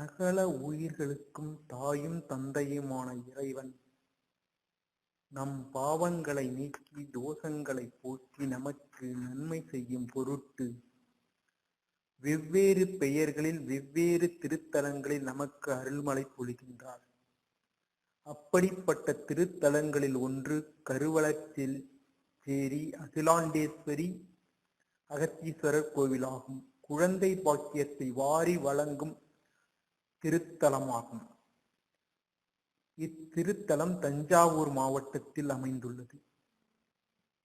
சகல உயிர்களுக்கும் தாயும் தந்தையுமான இறைவன் நம் பாவங்களை நீக்கி தோஷங்களை போக்கி நமக்கு நன்மை செய்யும் பொருட்டு வெவ்வேறு பெயர்களில் வெவ்வேறு திருத்தலங்களில் நமக்கு அருள்மழை பொழிகின்றார். அப்படிப்பட்ட திருத்தலங்களில் ஒன்று கருவளச்சேரி அகிலாண்டேஸ்வரி அகத்தீஸ்வரர் கோவிலாகும். குழந்தை பாக்கியத்தை வாரி வழங்கும் திருத்தலமாகும். இத்திருத்தலம் தஞ்சாவூர் மாவட்டத்தில் அமைந்துள்ளது.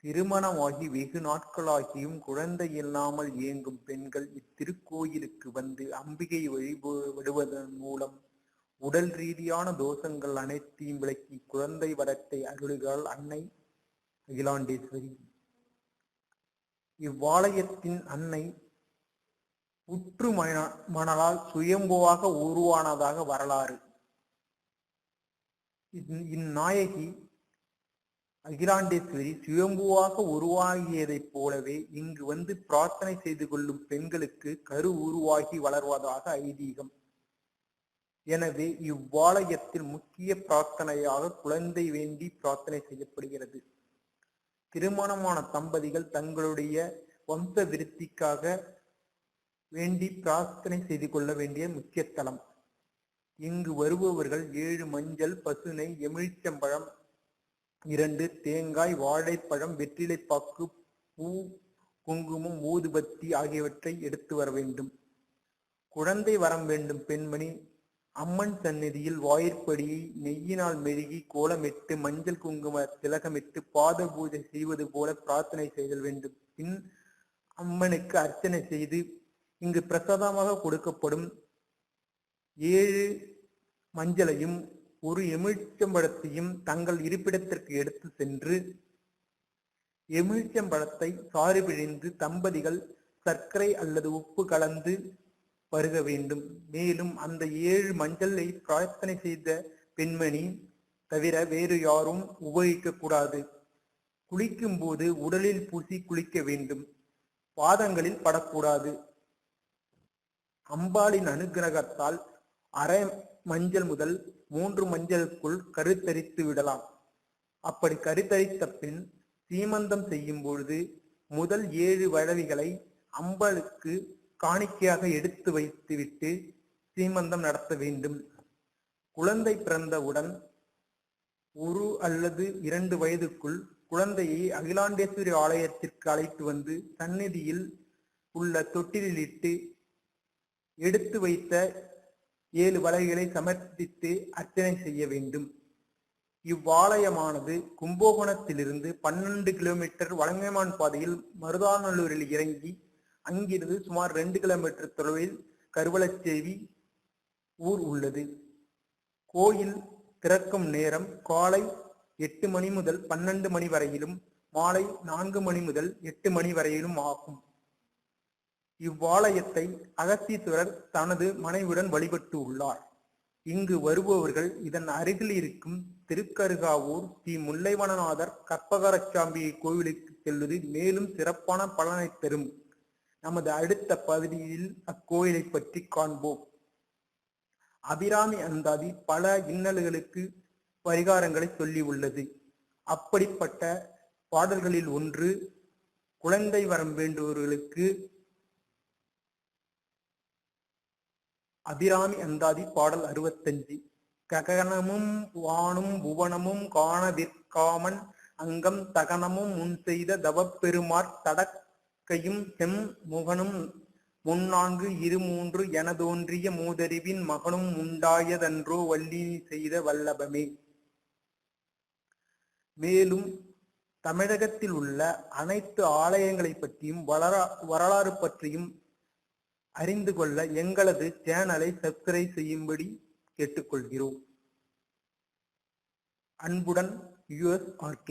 திருமணமாகி வெகு நாட்களாகியும் குழந்தை இல்லாமல் இயங்கும் பெண்கள் இத்திருக்கோயிலுக்கு வந்து அம்பிகை வழிபடுவதன் மூலம் உடல் ரீதியான தோஷங்கள் அனைத்தையும் விலக்கி குழந்தை வரத்தை அருளுகிறாள் அன்னை அகிலாண்டேஸ்வரி. இவ்வாலயத்தின் அன்னை புற்று மணலால் சுயம்புவாக உருவானதாக வரலாறு. இந்நாயகி அகிலாண்டேஸ்வரி சுயம்புவாக உருவாகியதைப் போலவே இங்கு வந்து பிரார்த்தனை செய்து கொள்ளும் பெண்களுக்கு கரு உருவாகி வளர்வதாக ஐதீகம். எனவே இவ்வாலயத்தில் முக்கிய பிரார்த்தனையாக குழந்தை வேண்டி பிரார்த்தனை செய்யப்படுகிறது. திருமணமான தம்பதிகள் தங்களுடைய வம்ச விருத்திக்காக வேண்டி பிரார்த்தனை செய்து கொள்ள வேண்டிய முக்கிய தலம். இங்கு வருபவர்கள் 7 மஞ்சள், பசுனை, எலுமிச்சம்பழம் 2, தேங்காய், வாழைப்பழம், வெற்றிலைப்பாக்கு, பூ, குங்குமம், ஊதுபத்தி ஆகியவற்றை எடுத்து வர வேண்டும். குழந்தை வரம் வேண்டும் பெண்மணி அம்மன் சந்நிதியில் வாயிற்படியை நெய்யினால் மெழுகி கோலமிட்டு மஞ்சள் குங்கும திலகமிட்டு பாத பூஜை செய்வது போல பிரார்த்தனை செய்தல் வேண்டும். பின் அம்மனுக்கு அர்ச்சனை செய்து இங்கு பிரசாதமாக கொடுக்கப்படும் 7 மஞ்சளையும் 1 எலுமிச்சம்பழத்தையும் தங்கள் இருப்பிடத்திற்கு எடுத்து சென்று எலுமிச்சம்பழத்தை சாறு பிழிந்து தம்பதிகள் சர்க்கரை அல்லது உப்பு கலந்து பருக வேண்டும். மேலும் அந்த 7 மஞ்சளை பிரார்த்தனை செய்த பெண்மணி தவிர வேறு யாரும் உபயோகிக்க கூடாது. குளிக்கும் போது உடலில் பூசி குளிக்க வேண்டும். பாதங்களில் படக்கூடாது. அம்பாளின் அனுகிரகத்தால் அரை மஞ்சள் முதல் 3 மஞ்சளுக்குள் கருத்தரித்து விடலாம். அப்படி கருத்தரித்த பின் சீமந்தம் செய்யும் பொழுது முதல் 7 வழவிகளை அம்பாளுக்கு காணிக்கையாக எடுத்து வைத்துவிட்டு சீமந்தம் நடத்த வேண்டும். குழந்தை பிறந்தவுடன் 1 அல்லது 2 வயதுக்குள் குழந்தையை அகிலாண்டேஸ்வரி ஆலயத்திற்கு அழைத்து வந்து சந்நிதியில் உள்ள தொட்டிலிட்டு எடுத்து வைத்த 7 வளைகளை சமர்ப்பித்து அர்ச்சனை செய்ய வேண்டும். இவ்வாலயமானது கும்பகோணத்திலிருந்து 12 கிலோமீட்டர் வலங்கைமான் பாதையில் மருதாநல்லூரில் இறங்கி அங்கிருந்து சுமார் 2 கிலோமீட்டர் தொலைவில் கருவளச்சேரி ஊர் உள்ளது. கோயில் திறக்கும் நேரம் காலை 8 மணி முதல் 12 மணி வரையிலும் மாலை 4 மணி முதல் 8 மணி வரையிலும் ஆகும். இவ்வாலயத்தை அகத்தீஸ்வரர் தனது மனைவியுடன் வழிபட்டு உள்ளார். இங்கு வருபவர்கள் இதன் அருகில் இருக்கும் திருக்கருகாவூர் ஸ்ரீ முல்லைவனநாதர் கற்பகாரச்சாம்பிகை கோவிலுக்கு செல்வது மேலும் சிறப்பான பலனை தரும். நமது அடுத்த பகுதியில் அக்கோயிலை பற்றி காண்போம். அபிராமி அந்தாதி பல இன்னல்களுக்கு பரிகாரங்களை சொல்லி உள்ளது. அப்படிப்பட்ட பாடல்களில் ஒன்று குழந்தை வரம் வேண்டுபவர்களுக்கு அபிராமி அந்தாதி பாடல் 65. ககனமும் வானும் புவனமும் காணவிற்காமன் அங்கம் தகனமும் முன் செய்த தவப்பெருமார் தடக்கையும் செம் முகனும் 3 2 என தோன்றிய மூதறிவின் மகனும் உண்டாயதன்றோ வள்ளி செய்த வல்லபமே. மேலும் தமிழகத்தில் உள்ள அனைத்து ஆலயங்களை பற்றியும் வரலாறு பற்றியும் அறிந்து கொள்ள எங்களது சேனலை சப்ஸ்கிரைப் செய்யும்படி கேட்டுக்கொள்கிறோம். அன்புடன் US RK.